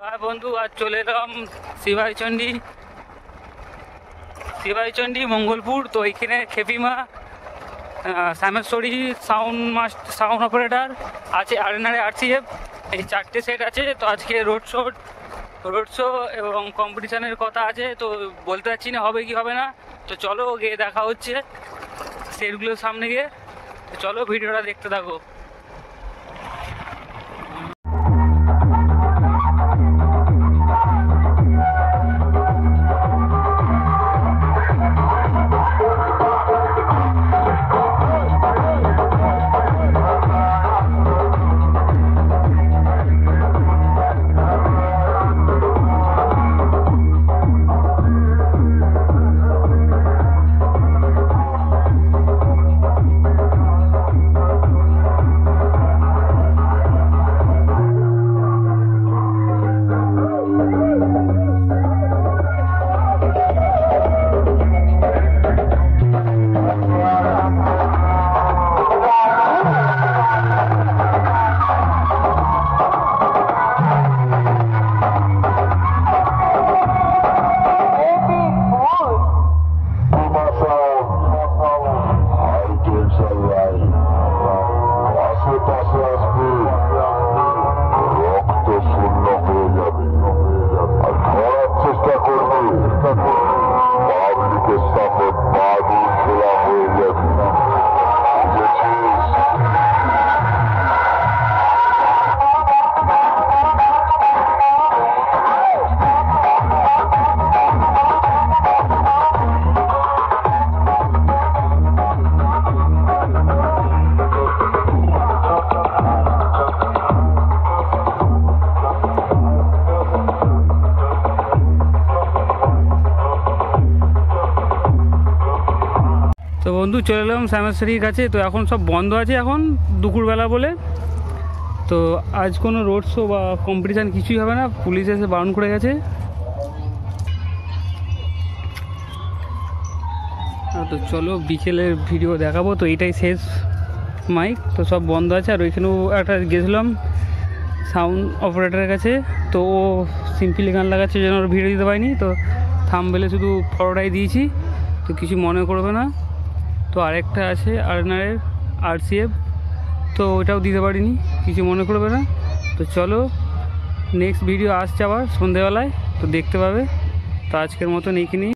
হ্যাঁ বন্ধু, আজ চলে এলাম শিবাইচন্ডী মঙ্গলপুর। তো এইখানে খেপিমা, শ্যামেশ্বরী, সাউন্ড অপারেটর আছে, আরএনআর, আরসিএফ, এই 4টে সেট আছে। তো আজকে রোড শো এবং কম্পিটিশানের কথা আছে। তো বলতে পারছি না হবে কি হবে না। তো চলো গিয়ে দেখা হচ্ছে সেটগুলোর সামনে গিয়ে। তো চলো ভিডিওটা দেখতে থাকো। তো বন্ধু চলে এলাম শ্যামেশ্বরীর কাছে। তো এখন সব বন্ধ আছে, এখন দুপুরবেলা বলে। তো আজ কোনো রোড শো বা কম্পিটিশান কিছুই হবে না, পুলিশ এসে বারণ করে গেছে। তো চলো বিকেলের ভিডিও দেখাবো। তো এইটাই শেষ মাইক, তো সব বন্ধ আছে। আর ওইখানেও একটা গেছিলাম সাউন্ড অপারেটরের কাছে, তো ও সিম্পলি গান লাগাচ্ছে যেন ওর ভিডিও দিতে পারিনি। তো থাম্বনেলে শুধু ফটোটাই দিয়েছি, তো কিছু মনে করবে না। তো আরেকটা আছে আরএনআরের, আরসিএফ, তো ওইটাও দিতে পারিনি, কিছু মনে করবে না। তো চলো নেক্সট ভিডিও আসছে আবার সন্ধেবেলায়, তো দেখতে পাবে। তো আজকের মতন এইখানেই।